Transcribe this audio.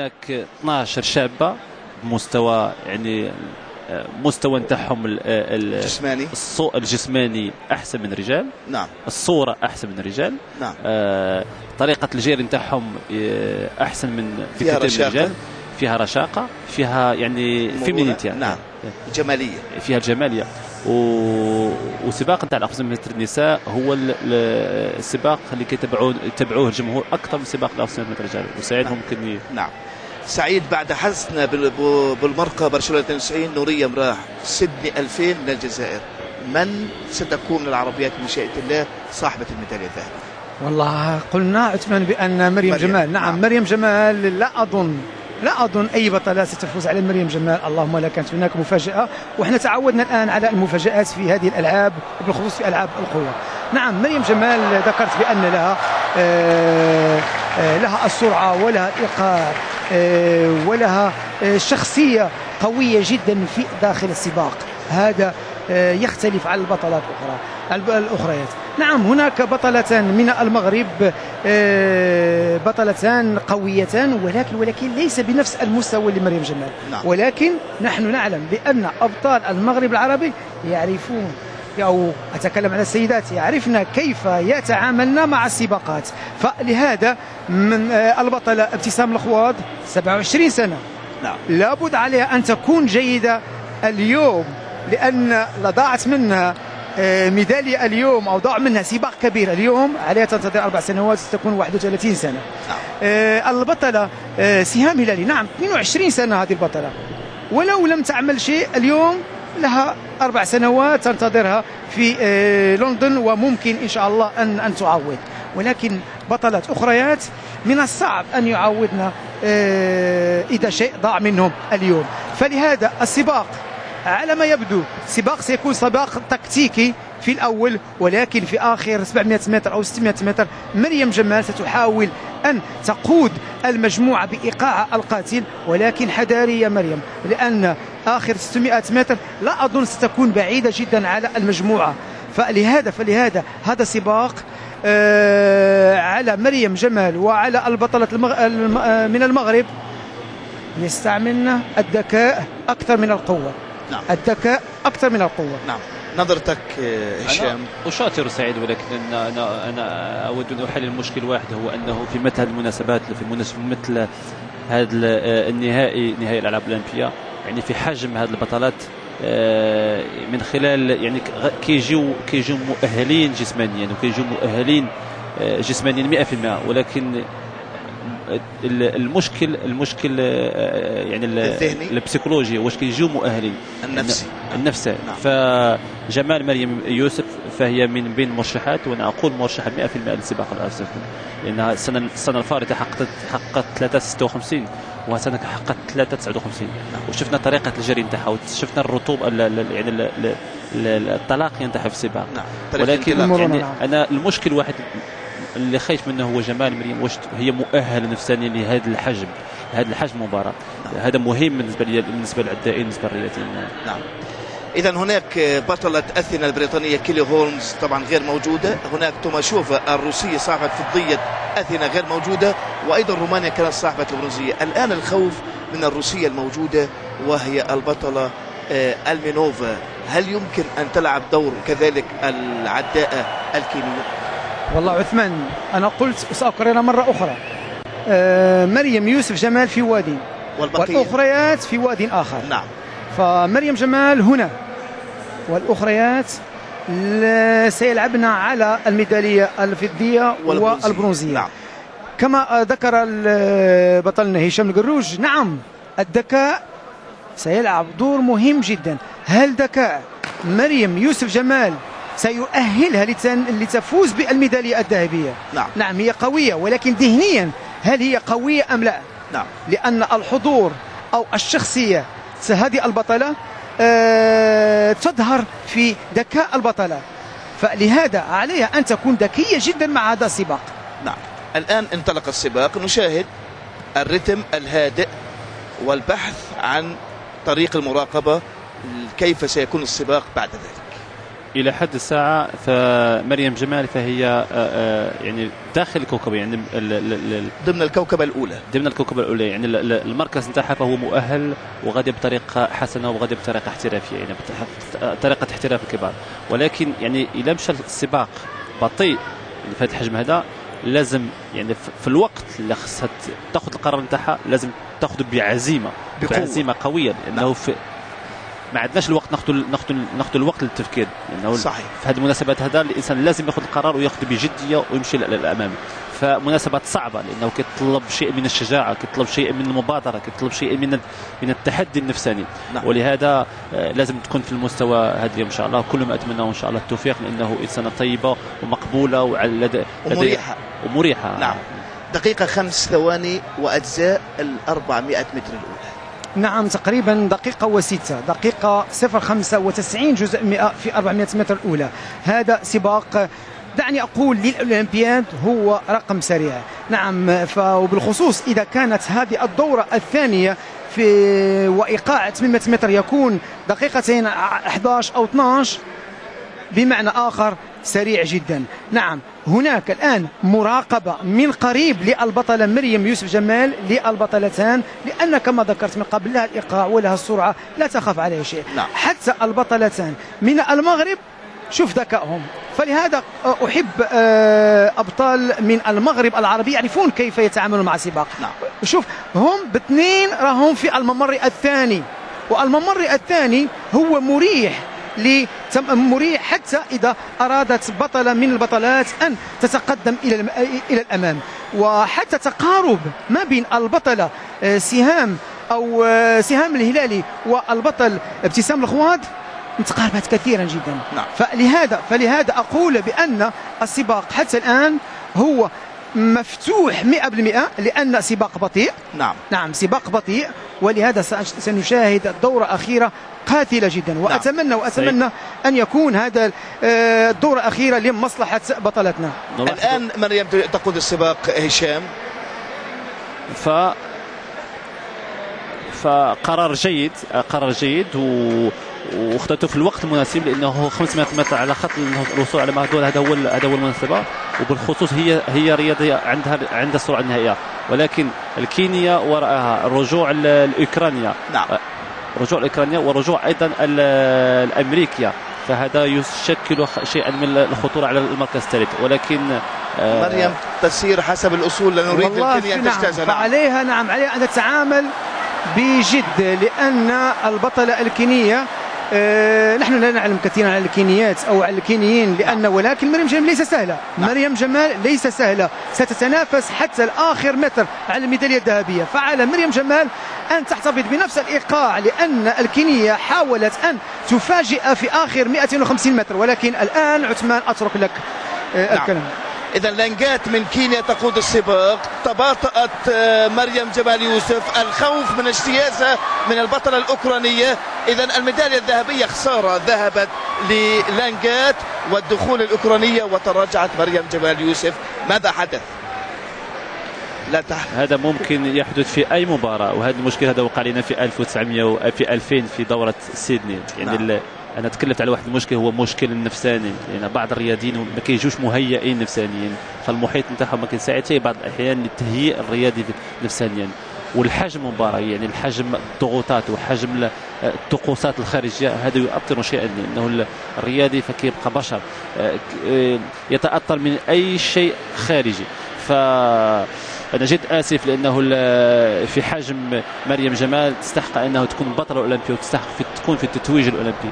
هناك 12 شابة بمستوى يعني مستوى نتاعهم الجسماني احسن من الرجال. نعم. الصوره احسن من الرجال. نعم. طريقه الجير نتاعهم احسن من فيها رشاقة، الرجال، فيها رشاقه، فيها يعني فيمينيتي. نعم. جماليه، فيها الجماليه. وسباق نتاع الاقزام متر النساء هو السباق اللي يتبعوه الجمهور اكثر من سباق الاقزام متر الرجال، وسعيد ممكن نعم. سعيد بعد حزنا بالمرقى برشلونة 92 نورية مراح سيدني 2000 من الجزائر، من ستكون من العربيات بمشيئة الله صاحبة الميدالية الذهبية؟ والله قلنا عثمان بأن مريم جمال. نعم. مريم جمال لا أظن أي بطلة ستفوز على مريم جمال، اللهم لا كانت هناك مفاجأة، وإحنا تعودنا الآن على المفاجآت في هذه الألعاب وبالخصوص في ألعاب القوة. نعم. مريم جمال ذكرت بأن لها السرعة ولها الإيقاع ولها شخصية قوية جدا في داخل السباق، هذا يختلف عن البطلات الأخريات. نعم. هناك بطلتان من المغرب، بطلتان قويتان، ولكن ليس بنفس المستوى لمريم جمال. نعم. ولكن نحن نعلم بأن أبطال المغرب العربي يعرفون، أو أتكلم عن السيدات، يعرفن كيف يتعاملن مع السباقات. فلهذا من البطلة ابتسام الخواض 27 سنة. نعم. لابد عليها أن تكون جيدة اليوم، لأن ضاعت منها ميدالية اليوم، أو ضاع منها سباق كبير اليوم، عليها تنتظر 4 سنوات ستكون 31 سنة. نعم. البطلة سهام هلالي، نعم 22 سنة هذه البطلة، ولو لم تعمل شيء اليوم لها 4 سنوات تنتظرها في لندن، وممكن إن شاء الله أن تعوض. ولكن بطلات أخريات من الصعب أن يعوضنا إذا شيء ضاع منهم اليوم. فلهذا السباق على ما يبدو سباق سيكون سباق تكتيكي في الأول، ولكن في آخر 700 متر أو 600 متر مريم جمال ستحاول أن تقود المجموعة بإيقاع القاتل، ولكن حذارية مريم، لأن آخر 600 متر لا أظن ستكون بعيدة جدا على المجموعة. فلهذا هذا سباق على مريم جمال وعلى البطلة من المغرب يستعملنا الذكاء أكثر من القوة. نعم. الذكاء أكثر من القوة. نعم. نظرتك هشام؟ أشاطر سعيد، ولكن أنا أود أن أحلل المشكل واحد، هو أنه في مثل المناسبات، في مناسبة مثل هذا نهائي الألعاب الأولمبية، يعني في حجم هذه البطلات من خلال يعني كيجيو مؤهلين جسمانيا، وكيجيو مؤهلين جسمانيا 100%، ولكن المشكل يعني البسيكولوجي، واش كيجيو مؤهلين النفسي. نعم. فجمال مريم يوسف فهي من بين المرشحات، وانا اقول مرشحه 100% للسباق الافريقي، لانها السنه الفارطه حققت 356 وهسنة حققت 359. نعم. وشفنا طريقه الجري نتاعها، وشفنا الرطوبه يعني الطلاقيه نتاعها في السباق. نعم. ولكن يعني انا المشكل واحد اللي خايف منه هو جمال مريم، واش هي مؤهله نفسيا لهذا الحجم مباراه. هذا مهم بالنسبه للعدائين، بالنسبه للرياضيين. نعم. اذا هناك بطله اثينا البريطانيه كيلي هولمز طبعا غير موجوده، هناك توماشوفا الروسيه صاحبه فضيه اثينا غير موجوده، وايضا رومانيا كانت صاحبه البرونزيه. الان الخوف من الروسيه الموجوده وهي البطله المينوفا، هل يمكن ان تلعب دور كذلك العداءه الكينيه؟ والله عثمان أنا قلت وسأكررها مرة أخرى، مريم يوسف جمال في وادي، والأخريات في وادي آخر. نعم. فمريم جمال هنا، والأخريات سيلعبن على الميدالية الفضية والبرونزية. نعم. كما ذكر بطلنا هشام القروج، نعم الذكاء سيلعب دور مهم جدا. هل ذكاء مريم يوسف جمال سيؤهلها لتفوز بالميدالية الذهبية؟ نعم. نعم هي قوية، ولكن ذهنيا هل هي قوية أم لا؟ نعم. لأن الحضور أو الشخصية هذه البطلة تظهر في ذكاء البطلة، فلهذا عليها أن تكون ذكية جدا مع هذا السباق. نعم. الآن انطلق السباق، نشاهد الرتم الهادئ والبحث عن طريق المراقبة كيف سيكون السباق بعد ذلك. الى حد الساعه فمريم جمال فهي يعني داخل الكوكب، يعني ضمن الكوكبه الاولى، يعني المركز نتاعها فهو مؤهل وغادي بطريقه حسنه وغادي بطريقه احترافيه، يعني طريقه احتراف الكبار. ولكن يعني الى مشى السباق بطيء في هذا الحجم هذا، لازم يعني في الوقت اللي خصها تاخذ القرار نتاعها لازم تاخذ بعزيمه قويه، لانه ما عندناش الوقت ناخذ الوقت للتفكير، لانه صحيح في هذه المناسبات هذا الانسان لازم ياخذ القرار وياخذ بجديه ويمشي للامام. فمناسبات صعبه لانه كيطلب شيء من الشجاعه، كيطلب شيء من المبادره، كيطلب شيء من التحدي النفساني. نعم. ولهذا لازم تكون في المستوى هذا اليوم ان شاء الله. كل ما اتمناه ان شاء الله التوفيق، لانه انسانه طيبه ومقبوله ومريحه. نعم. دقيقه 5 ثواني واجزاء ال 400 متر الاولى. نعم تقريبا دقيقة و6، دقيقة 0.95 جزء 100 في 400 متر الأولى. هذا سباق دعني أقول للأولمبياد هو رقم سريع. نعم وبالخصوص إذا كانت هذه الدورة الثانية في وإيقاع 800 متر يكون دقيقتين 11 أو 12 بمعنى آخر سريع جدا. نعم هناك الآن مراقبة من قريب للبطلة مريم يوسف جمال للبطلتان، لأن كما ذكرت من قبل لها الإيقاع ولها السرعة لا تخاف عليه شيء. نعم. حتى البطلتان من المغرب شوف ذكائهم، فلهذا أحب أبطال من المغرب العربي يعرفون كيف يتعاملون مع السباق. نعم. شوف هم باثنين راهم في الممر الثاني، والممر الثاني هو مريح حتى إذا أرادت بطلة من البطلات أن تتقدم إلى الأمام. وحتى تقارب ما بين البطلة سهام الهلالي والبطل ابتسام الخواد متقاربات كثيرا جدا. نعم. فلهذا أقول بأن السباق حتى الآن هو مفتوح 100%، لأن سباق بطيء. نعم سباق بطيء، ولهذا سنشاهد دورة أخيرة قاتلة جدا. وأتمنى أن يكون هذا الدورة الأخيرة لمصلحة بطلتنا. الآن مريم تقود السباق هشام، فقرار جيد واخذته في الوقت المناسب، لانه 500 متر على خط الوصول على مهدول هذا هو المناسبه. وبالخصوص هي رياضيه عندها السرعه النهائيه، ولكن الكينيا وراءها الرجوع الاوكرانيا. نعم. رجوع الاوكرانيا ورجوع ايضا الامريكيه، فهذا يشكل شيئا من الخطوره على المركز الثالث. ولكن مريم تسير حسب الاصول، لا نريد الكينيا ان تجتازها. عليها ان تتعامل بجد، لان البطله الكينيه نحن لا نعلم كثيرا عن الكينيات او عن الكينيين، ولكن مريم جمال ليس سهله. مريم جمال ليس سهله، ستتنافس حتى الاخر متر على الميداليه الذهبيه. فعلى مريم جمال ان تحتفظ بنفس الايقاع، لان الكينيه حاولت ان تفاجئ في اخر 250 متر. ولكن الان عثمان اترك لك الكلام. إذا لانجات من كينيا تقود السباق. تباطأت مريم جمال يوسف، الخوف من اجتيازها من البطلة الأوكرانية. إذا الميدالية الذهبية خسارة ذهبت للانجات والدخول الأوكرانية، وتراجعت مريم جمال يوسف. ماذا حدث؟ لا تحدث. هذا ممكن يحدث في أي مباراة، وهذا المشكل هذا وقع لنا في 1900 في 2000 في دورة سيدني. يعني أنا تكلمت على واحد المشكل، هو مشكل نفساني، لأن يعني بعض الرياضيين ما كيجوش مهيئين نفسانيا، فالمحيط نتاعهم ما كيساعدش بعض الأحيان للتهيئ الرياضي نفسانيا. والحجم المباراة، يعني الحجم الضغوطات وحجم الطقوسات الخارجية، هذا يؤثر شيئا، لأنه الرياضي فكيبقى بشر يتأثر من أي شيء خارجي. أنا جد آسف، لأنه في حجم مريم جمال تستحق أنه تكون بطلة أولمبية وتستحق تكون في التتويج الأولمبي.